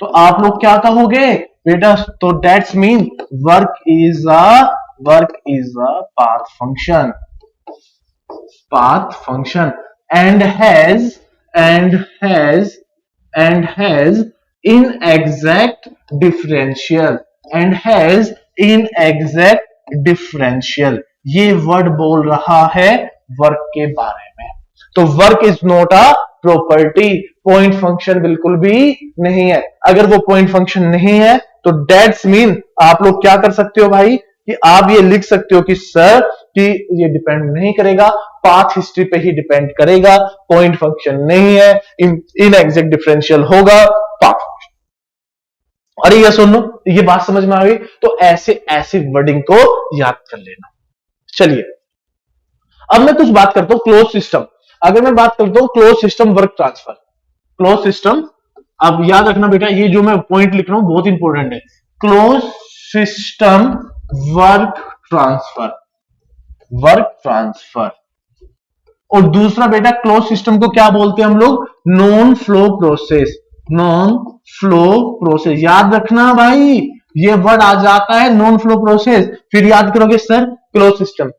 तो आप लोग क्या कहोगे बेटा, तो that's mean work is a path function and has inexact differential, ये वर्ड बोल रहा है वर्क के बारे में। तो work is not a property, point function बिल्कुल भी नहीं है। अगर वो पॉइंट फंक्शन नहीं है तो दैट्स मीन आप लोग क्या कर सकते हो भाई कि आप ये लिख सकते हो कि सर कि ये डिपेंड नहीं करेगा, पाथ हिस्ट्री पे ही डिपेंड करेगा, पॉइंट फंक्शन नहीं है, इनएग्जैक्ट डिफरेंशियल होगा पाथ। अरे ये सुन लो, ये बात समझ में आ गई। तो ऐसे वर्डिंग को याद कर लेना। चलिए अब मैं कुछ बात करता हूं क्लोज सिस्टम। अगर मैं बात करता हूं close system work transfer, close system, अब याद रखना बेटा ये जो मैं पॉइंट लिख रहा हूं बहुत इंपॉर्टेंट है, क्लोज सिस्टम वर्क ट्रांसफर। और दूसरा बेटा क्लोज सिस्टम को क्या बोलते हैं हम लोग, नॉन फ्लो प्रोसेस। याद रखना भाई ये वर्ड आ जाता है नॉन फ्लो प्रोसेस, फिर याद करोगे सर क्लोज सिस्टम,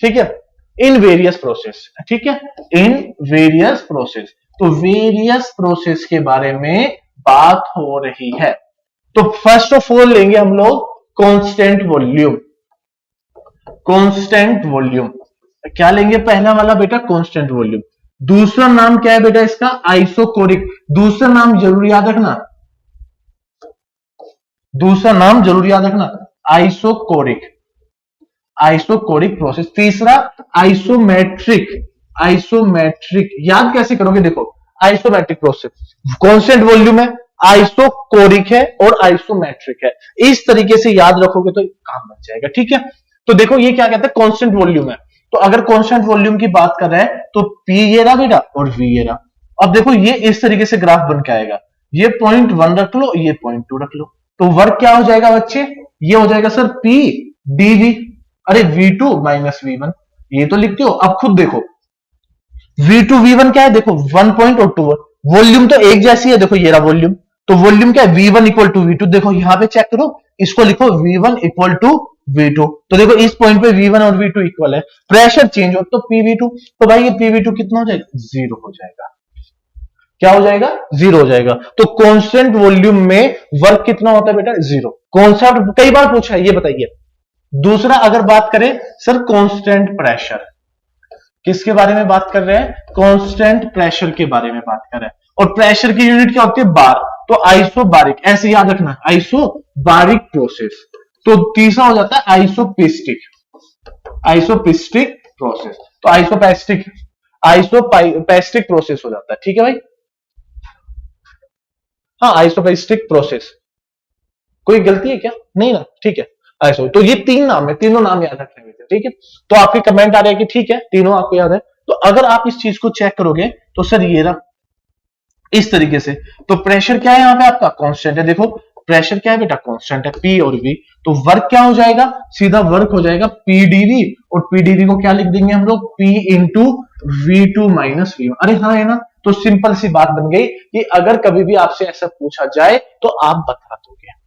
ठीक है, इन वेरियस प्रोसेस, ठीक है, इन वेरियस प्रोसेस। तो वेरियस प्रोसेस के बारे में बात हो रही है। तो फर्स्ट ऑफ ऑल लेंगे हम लोग कांस्टेंट वॉल्यूम। क्या लेंगे पहला वाला बेटा, कांस्टेंट वॉल्यूम। दूसरा नाम क्या है बेटा इसका, आइसोकोरिक। दूसरा नाम जरूर याद रखना, आइसोकोरिक प्रोसेस। तीसरा आइसोमेट्रिक। याद कैसे करोगे, देखो आइसोमेट्रिक प्रोसेस, कांस्टेंट वॉल्यूम है, आइसोकोरिक है और आइसोमेट्रिक है। इस तरीके से याद रखोगे तो काम बन जाएगा। ठीक है, तो देखो ये क्या कहता है, कांस्टेंट वॉल्यूम है। तो अगर कांस्टेंट वॉल्यूम की बात कर रहे हैं तो पी ये रहा बेटा और वी ये रहा। अब देखो ये इस तरीके से ग्राफ बन के आएगा, ये पॉइंट 1 रख लो, ये पॉइंट 2 रख लो, तो वर्क क्या हो जाएगा बच्चे, ये हो जाएगा सर पी डीवी। अरे V2 माइनस V1 ये तो लिखते हो। अब खुद देखो V2 V1 क्या है, देखो 1 पॉइंट और 2, वॉल्यूम तो एक जैसी है। देखो ये रहा वॉल्यूम, तो वॉल्यूम क्या है V1 इक्वल टू V2। देखो यहां पे चेक करो, इसको लिखो V1 इक्वल टू V2। तो देखो इस पॉइंट पे V1 और V2 इक्वल है, प्रेशर चेंज हो तो PV2, तो भाई ये PV2 कितना हो जाएगा, 0 हो जाएगा। क्या हो जाएगा, 0 हो जाएगा। तो कांस्टेंट वॉल्यूम में वर्क कितना होता है बेटा, 0। कॉन्सेप्ट कई बार पूछा है, ये बताइए। दूसरा अगर बात करें सर कांस्टेंट प्रेशर, किसके बारे में बात कर रहे हैं, कांस्टेंट प्रेशर के बारे में बात कर रहे हैं। और प्रेशर की यूनिट क्या होती है, बार। तो आइसोबारिक, ऐसे याद रखना, आइसोबारिक प्रोसेस। तो तीसरा हो जाता है आइसोपिस्टिक, आइसोपिस्टिक प्रोसेस। तो आइसोपेस्टिक प्रोसेस हो जाता है। ठीक है भाई, हाँ आइसोपेस्टिक प्रोसेस। कोई गलती है क्या, नहीं ना, ठीक है। आइसो, तो ये 3 नाम है, तीनों नाम याद रखने में। ठीक है, तो आपके कमेंट आ रहे हैं कि ठीक है तीनों आपको याद है। तो अगर आप इस चीज को चेक करोगे तो सर ये रहा इस तरीके से। तो प्रेशर क्या है यहाँ पे आपका, कांस्टेंट है। देखो प्रेशर क्या है बेटा, कांस्टेंट है, पी और वी। तो वर्क क्या हो जाएगा, सीधा वर्क हो जाएगा पीडीवी, और पीडीवी को क्या लिख देंगे हम लोग, P into V2 minus V1। अरे हाँ है ना, तो सिंपल सी बात बन गई कि अगर कभी भी आपसे ऐसा पूछा जाए तो आप बता दोगे।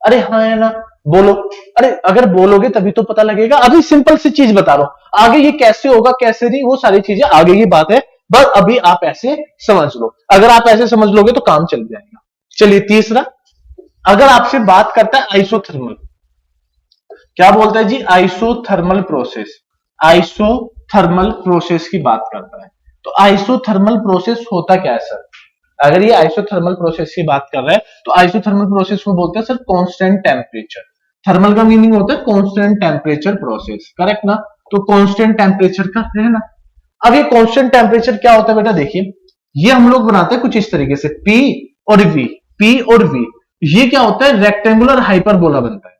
अरे हाँ है ना, बोलो। अरे अगर बोलोगे तभी तो पता लगेगा। अभी सिंपल सी चीज बता रहा हूं, आगे ये कैसे होगा कैसे नहीं, वो सारी चीजें आगे की बात है, बस अभी आप ऐसे समझ लो। अगर आप ऐसे समझ लोगे तो काम चल जाएगा। चलिए तीसरा, अगर आपसे बात करता है आइसोथर्मल, क्या बोलता है जी, आइसोथर्मल प्रोसेस। आइसोथर्मल प्रोसेस की बात करता है। तो आइसोथर्मल प्रोसेस होता क्या है सर, अगर ये आइसोथर्मल प्रोसेस की बात कर रहे हैं तो आइसोथर्मल प्रोसेस को बोलते हैं सर कांस्टेंट टेम्परेचर। थर्मल का मीनिंग होता है कांस्टेंट टेम्परेचर प्रोसेस, करेक्ट ना। तो कांस्टेंट टेम्परेचर का रहना। अब ये कांस्टेंट टेम्परेचर क्या होता है बेटा, देखिए ये हम लोग बनाते हैं कुछ इस तरीके से, P और V, P और V। ये क्या होता है, रेक्टेंगुलर हाइपरबोला बनता है।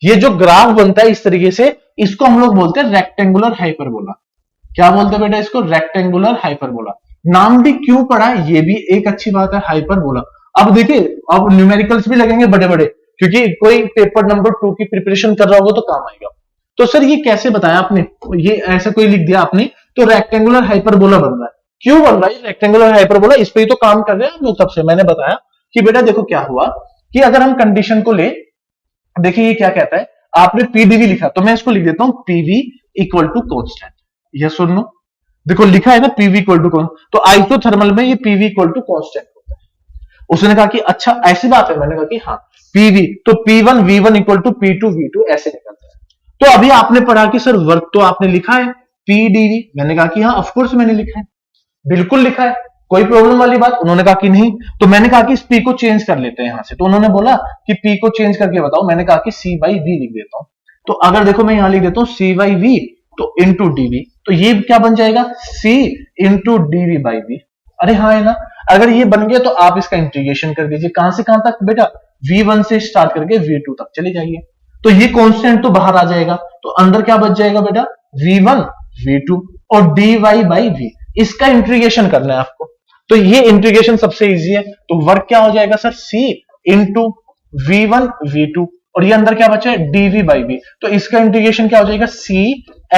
ये जो ग्राफ बनता है इस तरीके से, इसको हम लोग बोलते हैं रेक्टेंगुलर हाइपरबोला। क्या बोलते हैं बेटा इसको, रेक्टेंगुलर हाइपरबोला। नाम भी क्यों पड़ा है, ये भी एक अच्छी बात है, हाइपरबोला। अब देखिए अब न्यूमेरिकल्स भी लगेंगे बड़े बड़े, क्योंकि कोई पेपर नंबर 2 की प्रिपरेशन कर रहा होगा तो काम आएगा। तो सर ये कैसे बताया आपने, ये ऐसा कोई लिख दिया आपने, तो रेक्टेंगुलर हाइपरबोला बन रहा है। क्यों बन रहा है रेक्टेंगुलर हाइपरबोला, इस पे ही तो काम कर रहे हैं हम लोग तब से। मैंने बताया कि बेटा देखो क्या हुआ कि अगर हम कंडीशन को ले, देखिए ये क्या कहता है, आपने पीडीवी लिखा तो मैं इसको लिख देता हूं पीवी इक्वल टू कांस्टेंट। यह सुन लो, देखो लिखा है ना पीवी इक्वल टू कांस्टेंट, तो आइसोथर्मल में ये पीवी इक्वल टू कांस्टेंट होता है। उसने कहा कि अच्छा ऐसी बात है, मैंने कहा कि हाँ पीवी, तो P1 V1 equal to P2 V2 ऐसे निकलता है। तो अभी आपने पढ़ा कि सर वर्क तो आपने लिखा है पीडीवी, मैंने कहा कि हाँ ऑफकोर्स मैंने लिखा है, बिल्कुल लिखा है, कोई प्रॉब्लम वाली बात। उन्होंने कहा कि नहीं, तो मैंने कहा कि इस पी को चेंज कर लेते हैं यहां से। तो उन्होंने बोला कि पी को चेंज करके बताओ, मैंने कहा कि सी बाई वी लिख देता हूं। तो अगर देखो मैं यहां लिख देता हूं सी बाई वी, तो इंटू डीवी, तो ये क्या बन जाएगा, सी इंटू डीवी बाई वी। अरे हाँ है ना, अगर ये बन गया तो आप इसका इंटीग्रेशन कर दीजिए, कहां से कहां तक बेटा, V1 से स्टार्ट करके V2 तक चले जाइए। तो ये कांस्टेंट तो बाहर आ जाएगा, तो अंदर क्या बच जाएगा बेटा, V1 V2 और dy बाई v, इसका इंटीग्रेशन करना है आपको। तो ये इंटीग्रेशन सबसे इजी है। तो वर्क क्या हो जाएगा sir, C into V1 V2, और ये अंदर क्या बचा है, dv बाई v। तो इसका इंटीग्रेशन क्या हो जाएगा, C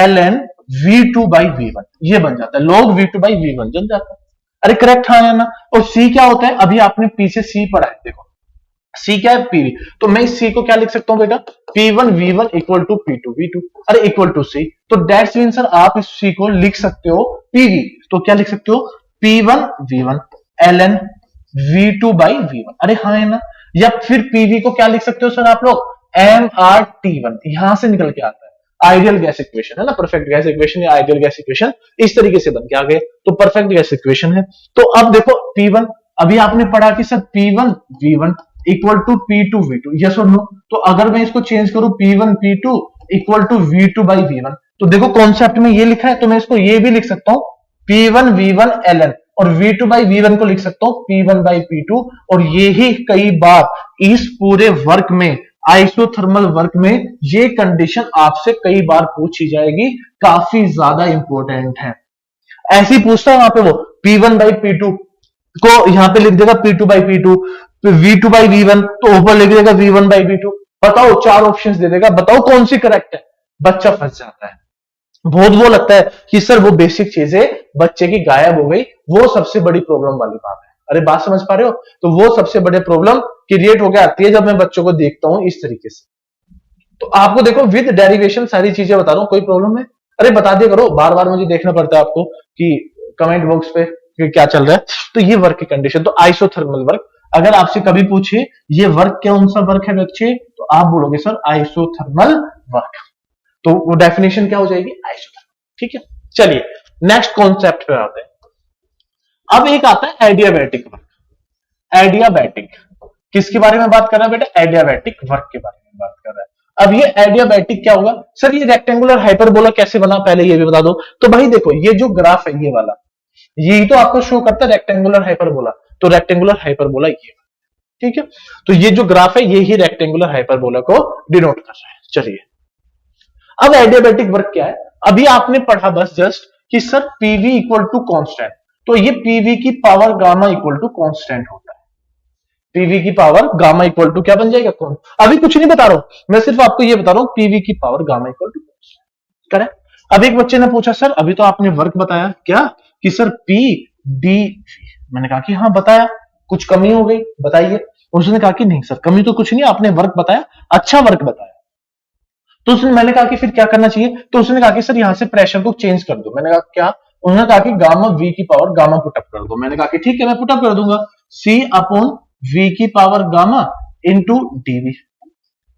ln V2 by V1, ये बन जाता है log V2 बाई V1 जन जाता है। अरे करेक्ट हाँ है ना। और C क्या होता है, अभी आपने P से C पढ़ा है, देखो C क्या है, PV। तो मैं इस C को क्या लिख सकता हूं बेटा, P1 V1 equal to P2 V2, अरे इक्वल टू C। तो दैट्स मीन सर आप इस C को लिख सकते हो PV, तो क्या लिख सकते हो, P1 V1 ln V2 by V1। अरे हाँ है ना। या फिर PV को क्या लिख सकते हो सर आप लोग, MRT1, यहां से निकल के आता है आइडियल गैस इक्वेशन, है ना, परफेक्ट गैस इक्वेशन या आइडियल गैस इक्वेशन, इस तरीके से बन के आ गए, तो परफेक्ट गैस इक्वेशन है। तो अब देखो P1, अभी आपने पढ़ा कि sir P1 V1 equal to P2 V2, yes और नो। तो अगर मैं इसको चेंज करूं P1 P2 equal to V2 by V1, तो देखो कॉन्सेप्ट में ये लिखा है, तो मैं इसको ये भी लिख सकता हूं P1 V1 ln, और V2 बाई V1 को लिख सकता हूं P1 बाई P2। और ये ही कई बार इस पूरे वर्क में, आइसोथर्मल वर्क में, ये कंडीशन आपसे कई बार पूछी जाएगी, काफी ज्यादा इंपॉर्टेंट है। ऐसी पूछता है वहां पे वो P1 बाई P2 को यहां पे लिख देगा P2 by P2, V2 by V1 तो ऊपर लिख देगा V1 बाई V2। बताओ, 4 ऑप्शंस दे देगा, बताओ कौन सी करेक्ट है। बच्चा फंस जाता है। बहुत वो लगता है कि सर वो बेसिक चीजें बच्चे की गायब हो गई, वो सबसे बड़ी प्रॉब्लम वाली बात है। अरे बात समझ पा रहे हो? तो वो सबसे बड़े प्रॉब्लम क्रिएट होकर आती है जब मैं बच्चों को देखता हूं इस तरीके से। तो आपको देखो विद डेरिवेशन सारी चीजें बता रहा हूं, कोई प्रॉब्लम है? अरे बता दिया करो, बार बार मुझे देखना पड़ता है आपको कि कमेंट बॉक्स पे कि क्या चल रहा है। तो ये वर्क की कंडीशन, तो आइसोथर्मल वर्क। अगर आपसे कभी पूछे ये वर्क कौन सा वर्क है बच्चे, तो आप बोलोगे सर आइसोथर्मल वर्क। तो वो डेफिनेशन क्या हो जाएगी? आइसोथर्मल। ठीक है, चलिए नेक्स्ट कॉन्सेप्ट पे आते हैं। अब एक आता है एडियाबैटिक वर्क। एडियाबैटिक किसके बारे में बात कर रहा है बेटा? एडियाबैटिक वर्क के बारे में बात कर रहा है। अब ये एडियाबैटिक क्या होगा? सर ये रेक्टेंगुलर हाइपरबोला कैसे बना, पहले ये भी बता दो। तो भाई देखो, ये जो ग्राफ है ये वाला, यही तो आपको शो करता है रेक्टेंगुलर हाइपरबोला। तो रेक्टेंगुलर हाइपरबोला ये, ठीक है। तो ये जो ग्राफ है ये ही रेक्टेंगुलर हाइपरबोला को डिनोट कर रहा है। चलिए, अब एडियाबैटिक वर्क क्या है? अभी आपने पढ़ा बस जस्ट कि sir PV equal to constant, तो ये पीवी की power gamma equal to constant होता है। पीवी की पावर गामा इक्वल टू क्या बन जाएगा? कौन? अभी कुछ नहीं बता रहा हूं मैं, सिर्फ आपको ये बता रहा हूं पीवी की power gamma equal to correct. अब एक बच्चे ने पूछा सर अभी तो आपने वर्क बताया क्या कि सर पी डी, मैंने कहा कि हाँ बताया, कुछ कमी हो गई बताइए। उसने कहा कि नहीं सर कमी तो कुछ नहीं, आपने वर्क बताया, अच्छा वर्क बताया। तो उसने, मैंने कहा कि फिर क्या करना चाहिए? तो उसने कहा कि सर यहां से प्रेशर को चेंज कर दो। मैंने कहा क्या? उन्होंने कहा कि गामा वी की पावर गामा पुटअप कर दो। मैंने कहा कि ठीक है मैं पुटअप कर दूंगा, सी अपॉन वी की पावर गामा इंटू डीवी।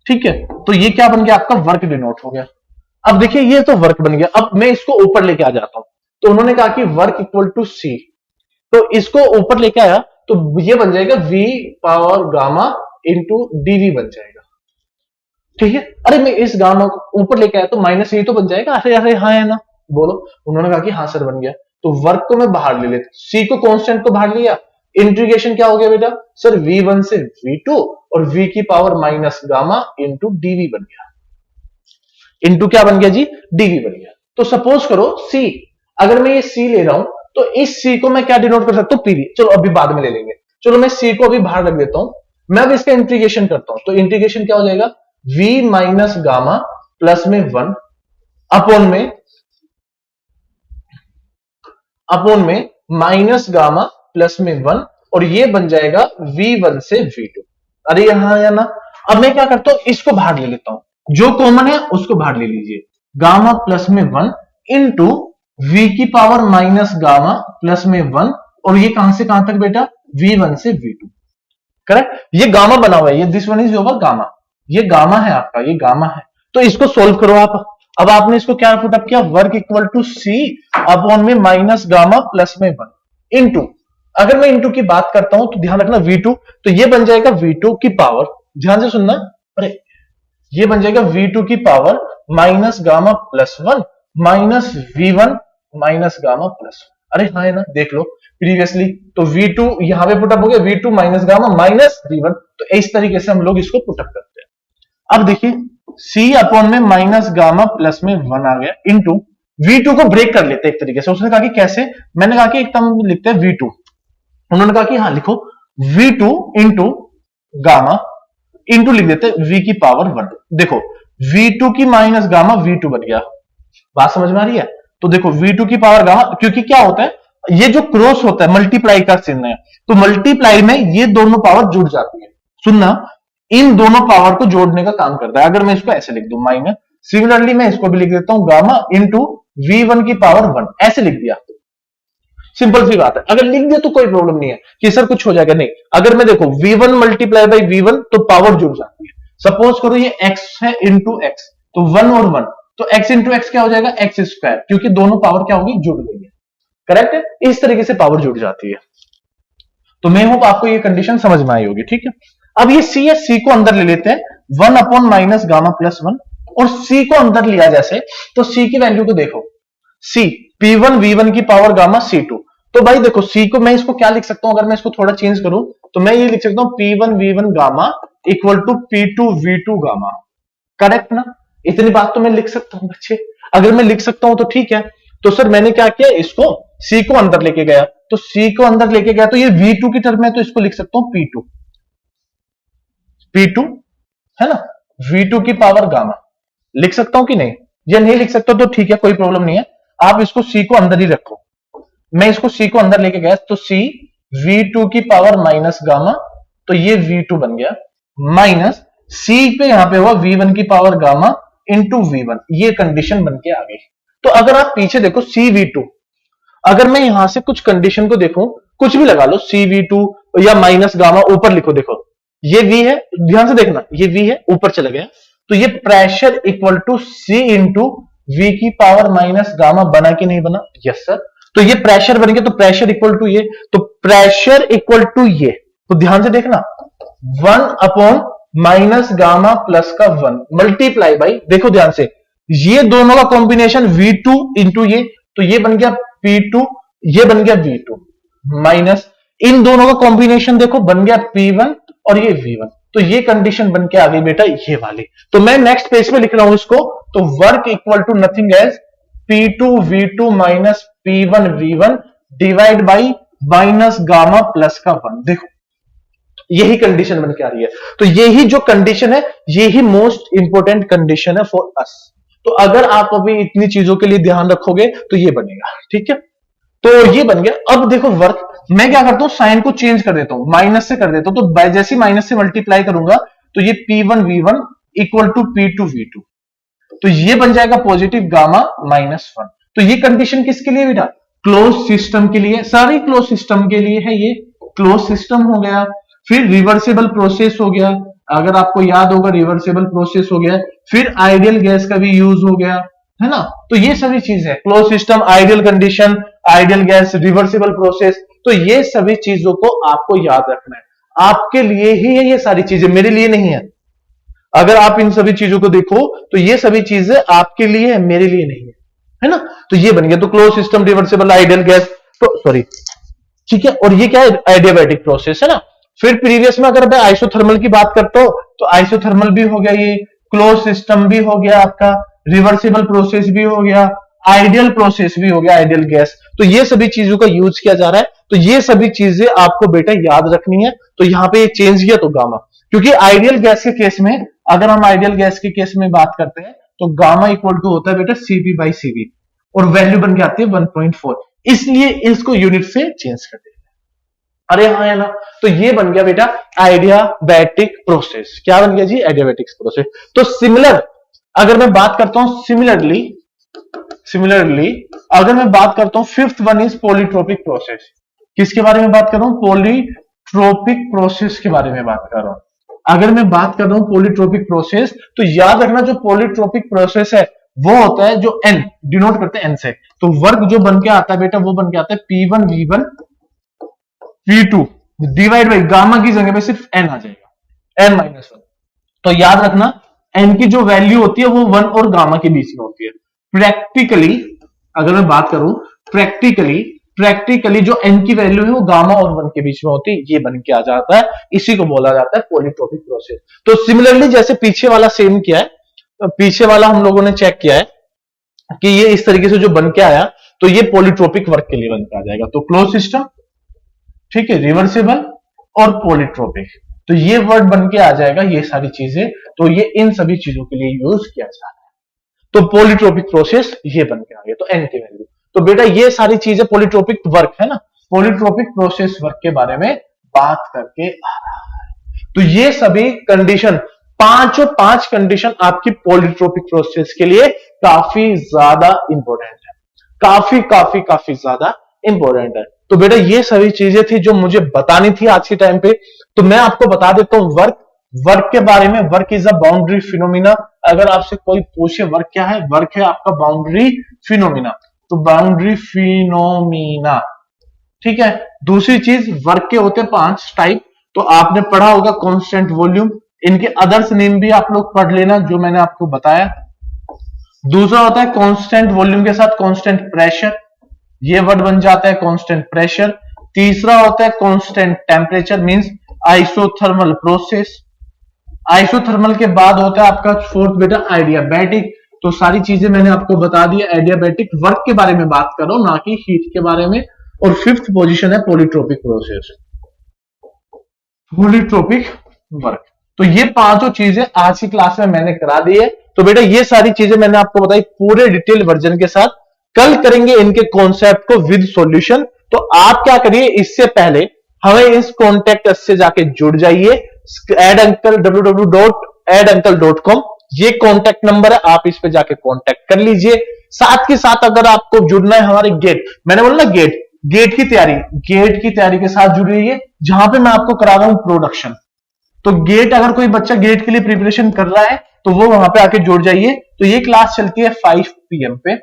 ठीक है, तो ये क्या बन गया? आपका वर्क डिनोट हो गया। अब देखिए ये तो वर्क बन गया। अब मैं इसको ऊपर लेके आ जाता हूं। तो उन्होंने कहा कि वर्क इक्वल टू सी, तो इसको ऊपर लेके आया तो ये बन जाएगा V power gamma into dV बन जाएगा। ठीक है, अरे मैं इस गामा को ऊपर लेके आया तो माइनस ये तो बन जाएगा। अरे अरे हाँ है ना, बोलो। उन्होंने कहा कि हाँ सर बन गया। तो वर्क को मैं बाहर ले लेता, सी को कांस्टेंट को बाहर लिया, इंटीग्रेशन क्या हो गया बेटा? सर v1 से v2 और v की power minus gamma into dV बन गया। इंटू क्या बन गया जी? डीवी बन गया। तो सपोज करो सी, अगर मैं ये सी ले रहा हूं तो इस सी को मैं क्या डिनोट कर सकता हूं? पीवी। चलो अभी बाद में ले लेंगे, चलो मैं सी को अभी बाहर रख देता हूं। मैं अब इसका इंटीग्रेशन करता हूं, तो इंटीग्रेशन क्या हो जाएगा? v माइनस गामा प्लस में 1 अपॉन में माइनस गामा प्लस में 1, और ये बन जाएगा v1 से v2। अरे यहां या ना। अब मैं क्या करता हूं, इसको बाहर ले लेता हूं, जो कॉमन है उसको बाहर ले लीजिए। गामा प्लस में 1 इंटू v की पावर माइनस गामा प्लस में 1, और ये कहां से कहां तक बेटा? v1 से v2। करेक्ट, ये गामा बना हुआ है, ये this one is over gamma, ये गामा है आपका, ये गामा है। तो इसको सोल्व करो आप। अब आपने इसको क्या पुटअप किया? Work equal to C upon में माइनस गामा प्लस में 1 इंटू, अगर मैं इंटू की बात करता हूं तो ध्यान रखना v2, तो ये बन जाएगा v2 की पावर, ध्यान से सुनना, अरे ये बन जाएगा v2 की power minus gamma plus 1 minus v1 minus gamma plus 1। अरे हाँ है ना, देख लो प्रीवियसली। तो v2 यहां पे पुटअप हो गया, v2 minus gamma minus v1। तो इस तरीके से हम लोग इसको पुटअप करते हैं। अब देखिए c अपॉन में माइनस गामा प्लस में 1 आ गया इंटू v2 को ब्रेक कर लेते हैं एक तरीके से। उसने कहा कि कैसे? मैंने कहा कि एक टर्म लिखते हैं v2, उन्होंने कहा कि हाँ लिखो v2 इंटू गामा इंटू लिख देते हैं v की पावर 1। देखो v2 की माइनस गामा v2 बन गया। बात समझ में आ रही है? तो देखो v2 की पावर गामा, क्योंकि क्या होता है ये जो क्रॉस होता है मल्टीप्लाई का चिन्ह है, तो मल्टीप्लाई में ये दोनों पावर जुड़ जाती है। सुनना, इन दोनों पावर को जोड़ने का काम करता है। अगर मैं इसको ऐसे लिख दूं माइनस, सिमिलरली मैं इसको भी लिख देता हूं गामा इंटू v1 की पावर 1, ऐसे लिख दिया। सिंपल सी बात है, अगर लिख दिया तो कोई प्रॉब्लम नहीं है कि सर कुछ हो जाएगा, नहीं। अगर मैं देखो v1 मल्टीप्लाई बाई v1 तो पावर जुड़ जाती है। सपोज करो ये x है इंटू एक्स, तो 1 और 1, तो x इंटू एक्स क्या हो जाएगा? एक्स स्क्वायर, क्योंकि दोनों पावर क्या होगी? जुड़ गई है। करेक्ट है, इस तरीके से पावर जुड़ जाती है। तो मैं होप आपको ये कंडीशन समझ में आई होगी। ठीक है, अब ये सी है, सी को अंदर ले लेते हैं, 1 अपॉन माइनस गामा प्लस 1, और सी को अंदर लिया जैसे, तो सी की वैल्यू को देखो, सी P1 V1 की पावर गामा C2, तो भाई देखो सी को मैं इसको क्या लिख सकता हूं, अगर मैं इसको थोड़ा चेंज करूं तो मैं ये लिख सकता हूं P1V1 gamma equal to P2V2 gamma. Correct ना? इतनी बात तो मैं लिख सकता हूं बच्चे। अगर मैं लिख सकता हूं तो ठीक है। तो सर मैंने क्या किया, इसको सी को अंदर लेके गया, तो सी को अंदर लेके गया तो ये V2 की टर्म है, तो इसको लिख सकता हूं P2 है ना, V2 की पावर गामा। लिख सकता हूं कि नहीं? या नहीं लिख सकता तो ठीक है, कोई प्रॉब्लम नहीं है, आप इसको सी को अंदर ही रखो। मैं इसको सी को अंदर लेके गया तो सी V2 की पावर माइनस गामा, तो ये V2 बन गया, माइनस सी पे यहां पे हुआ V1 की पावर गामा इंटू V1, ये कंडीशन बन के आ गई। तो अगर आप पीछे देखो CV2, अगर मैं यहां से कुछ कंडीशन को देखूं, कुछ भी लगा लो CV2 या माइनस गामा, ऊपर लिखो, देखो ये V है, ध्यान से देखना, ये V है, ऊपर चला गया, तो ये pressure equal to C into V की पावर माइनस गामा बना कि नहीं बना? Yes sir. तो ये प्रेशर बन गया, तो प्रेशर इक्वल टू ये, तो प्रेशर इक्वल टू ये, तो ध्यान से देखना 1 अपॉन माइनस गामा प्लस का 1 मल्टीप्लाई, भाई देखो ध्यान से, ये दोनों का कॉम्बिनेशन V2 इंटू ये, तो ये बन गया P2, ये बन गया V2, माइनस इन दोनों का कॉम्बिनेशन देखो बन गया P1 और ये V1, तो ये कंडीशन बन के आ गई बेटा ये वाली। तो मैं नेक्स्ट पेज पे लिख रहा हूं इसको, तो work equal to nothing as P2V2 माइनस P1V1 divide by minus gamma plus का 1। देखो यही कंडीशन बन के आ रही है, तो यही जो कंडीशन है यही मोस्ट इंपोर्टेंट कंडीशन है फॉर अस। तो अगर आप अभी इतनी चीजों के लिए ध्यान रखोगे तो ये बनेगा, ठीक है। तो ये बन गया। अब देखो वर्क, मैं क्या करता हूं, साइन को चेंज कर देता हूं, माइनस से कर देता हूं, तो जैसे माइनस से मल्टीप्लाई करूंगा तो ये P1V1 इक्वल टू P2V2, तो ये बन जाएगा पॉजिटिव गामा माइनस 1। तो ये कंडीशन किसके लिए बेटा? क्लोज सिस्टम के लिए, सारी क्लोज सिस्टम के लिए है, ये क्लोज सिस्टम हो गया। फिर रिवर्सिबल प्रोसेस हो गया, अगर आपको याद होगा रिवर्सिबल प्रोसेस हो गया, फिर आइडियल गैस का भी यूज हो गया, है ना। तो ये सभी चीज है, close system, ideal condition, ideal gas, reversible process, तो ये सभी चीजों को आपको याद रखना है, आपके लिए ही है ये सारी चीजें, मेरे लिए नहीं है। अगर आप इन सभी चीजों को देखो तो ये सभी चीजें आपके लिए है, मेरे लिए नहीं है ना। तो ये बन गया, तो close system, reversible, ideal gas, तो सॉरी, ठीक है। और ये क्या है? एडियाबैटिक प्रोसेस है ना। फिर प्रीवियस में अगर मैं आइसोथर्मल की बात करता हूं तो आइसोथर्मल भी हो गया, ये क्लोज सिस्टम भी हो गया आपका, रिवर्सिबल प्रोसेस भी हो गया, आइडियल प्रोसेस भी हो गया, आइडियल गैस। तो ये सभी चीजों का यूज किया जा रहा है, तो ये सभी चीजें आपको बेटा याद रखनी है। तो यहां पे ये चेंज किया तो गामा, क्योंकि आइडियल गैस के केस में, अगर हम आइडियल गैस के केस में बात करते हैं तो गामा इक्वल टू होता है बेटा Cp बाई Cv, और वैल्यू बन के आती है 1.4, इसलिए इसको यूनिट से चेंज कर देते हैं। अरे हाँ है ना। तो ये बन गया बेटा एडियाबैटिक प्रोसेस। क्या बन गया जी? Adiabatic process. तो सिमिलर अगर मैं बात करता हूं, सिमिलरली अगर मैं बात करता हूं, fifth one is polytropic process. किसके बारे में बात कर रहा हूं? पॉलीट्रोपिक प्रोसेस के बारे में बात कर रहा हूं। अगर मैं बात कर रहा हूं पॉलीट्रोपिक प्रोसेस, तो याद रखना जो पॉलीट्रोपिक प्रोसेस है वो होता है जो N डिनोट करते हैं N से, तो वर्क जो बन के आता है बेटा वो बन के आता है P1V1 P2 divide by gamma की जगह पे सिर्फ N आ जाएगा, N-1। तो याद रखना N की जो वैल्यू होती है वो 1 और गामा के बीच में होती है। प्रैक्टिकली अगर मैं बात करूं, प्रैक्टिकली जो N की वैल्यू है वो गामा और 1 के बीच में होती है, ये बन के आ जाता है, इसी को बोला जाता है पॉलीट्रोपिक प्रोसेस। तो सिमिलरली जैसे पीछे वाला सेम किया है, पीछे वाला हम लोगों ने चेक किया है कि ये इस तरीके से जो बन के आया, तो ये पॉलीट्रोपिक वर्क के लिए बन के आ जाएगा। तो क्लोज सिस्टम, ठीक है, रिवर्सिबल और पॉलीट्रोपिक, तो ये वर्ड बन के आ जाएगा, ये सारी चीजें, तो ये इन सभी चीजों के लिए यूज किया जा रहा है। तो पॉलीट्रोपिक प्रोसेस ये बन के आ गया, तो N की वैल्यू। तो बेटा ये सारी चीजें पॉलीट्रोपिक वर्क है ना, पॉलीट्रोपिक प्रोसेस वर्क के बारे में बात करके आ रहा है। तो ये सभी कंडीशन, पांचों पांच कंडीशन आपकी पॉलीट्रोपिक प्रोसेस के लिए काफी ज्यादा इंपॉर्टेंट है, काफी ज्यादा इंपॉर्टेंट है। तो बेटा ये सभी चीजें थी जो मुझे बतानी थी आज के टाइम पे। तो मैं आपको बता देता हूं वर्क के बारे में। Work is a boundary phenomena. अगर आपसे कोई पूछे वर्क क्या है, वर्क है आपका बाउंड्री फिनोमिना। तो बाउंड्री फिनोमिना, ठीक है। दूसरी चीज, वर्क के होते हैं 5 टाइप, तो आपने पढ़ा होगा कांस्टेंट वॉल्यूम, इनके अदर्स नेम भी आप लोग पढ़ लेना जो मैंने आपको बताया। दूसरा होता है कांस्टेंट वॉल्यूम के साथ कांस्टेंट प्रेशर, ये वर्ड बन जाता है कांस्टेंट प्रेशर। तीसरा होता है constant temperature means isothermal process. Isothermal के बाद होता है आपका फोर्थ बेटा एडियाबैटिक। तो सारी चीजें मैंने आपको बता दी। एडियाबैटिक वर्क के बारे में बात कर रहा हूं, ना कि हीट के बारे में। और फिफ्थ पोजीशन है पॉलीट्रोपिक प्रोसेस, पॉलीट्रोपिक वर्क। तो ये पांचों चीजें आज की क्लास में मैंने करा दी है। तो बेटा ये सारी चीजें मैंने आपको बताई पूरे डिटेल वर्जन के साथ। कल करेंगे इनके कॉन्सेप्ट को विद सॉल्यूशन। तो आप क्या करिए, इससे पहले हमें इस कॉन्टेक्ट से जाके जुड़ जाइए, एडअंकल www.adancle.com ये कॉन्टेक्ट नंबर है, आप इस पे जाके कॉन्टेक्ट कर लीजिए। साथ के साथ अगर आपको जुड़ना है हमारे गेट, मैंने बोला ना गेट की तैयारी के साथ जुड़िए, जहां पे मैं आपको करा रहा हूं प्रोडक्शन। तो गेट, अगर कोई बच्चा गेट के लिए प्रिपरेशन कर रहा है तो वो वहां पे आके जुड़ जाइए। तो ये क्लास चलती है 5 PM पे,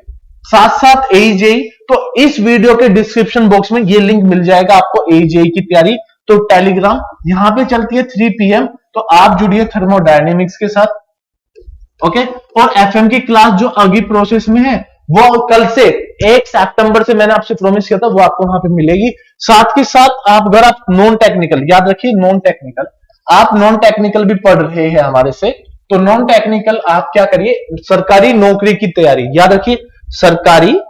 साथ साथ AJE। तो इस वीडियो के डिस्क्रिप्शन बॉक्स में ये लिंक मिल जाएगा आपको AJE की तैयारी। तो टेलीग्राम यहां पे चलती है 3 PM, तो आप जुड़िए थर्मोडायनेमिक्स के साथ। ओके, और FM की क्लास जो आगे प्रोसेस में है वो कल से 1 सितंबर से मैंने आपसे प्रॉमिस किया था, वो आपको वहां पे मिलेगी। साथ के साथ आप, अगर आप नॉन टेक्निकल, याद रखिए नॉन टेक्निकल, आप नॉन टेक्निकल भी पढ़ रहे हैं हमारे से, तो नॉन टेक्निकल आप क्या करिए, सरकारी नौकरी की तैयारी, याद रखिए सरकारी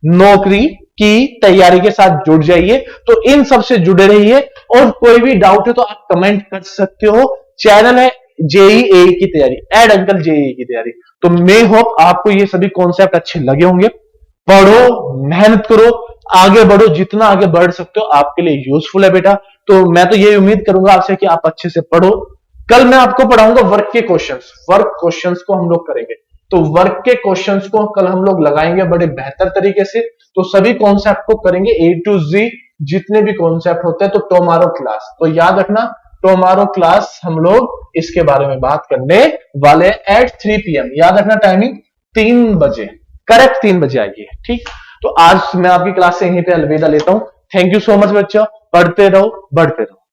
नौकरी की तैयारी के साथ जुड़ जाइए। तो इन सब से जुड़े रहिए, और कोई भी डाउट है तो आप कमेंट कर सकते हो। चैनल है JEE की तैयारी, एड अंकल JEE की तैयारी। तो मे होप आपको ये सभी कॉन्सेप्ट अच्छे लगे होंगे। पढ़ो, मेहनत करो, आगे बढ़ो, जितना आगे बढ़ सकते हो आपके लिए यूजफुल है बेटा। तो मैं तो ये उम्मीद करूंगा आपसे कि आप अच्छे से पढ़ो। कल मैं आपको पढ़ाऊंगा वर्क के क्वेश्चंस, वर्क क्वेश्चंस को हम लोग करेंगे। तो वर्क के क्वेश्चंस को कल हम लोग लगाएंगे बड़े बेहतर तरीके से। तो सभी कॉन्सेप्ट को करेंगे A to Z, जितने भी कॉन्सेप्ट होते हैं। तो टुमारो क्लास, तो याद रखना टुमारो क्लास हम लोग इसके बारे में बात करने वाले एट 3 PM। याद रखना टाइमिंग 3 बजे, करेक्ट 3 बजे आइए, ठीक। तो आज मैं आपकी क्लास से यहीं पे अलविदा लेता हूं। थैंक यू सो मच बच्चों, पढ़ते रहो, बढ़ते रहो।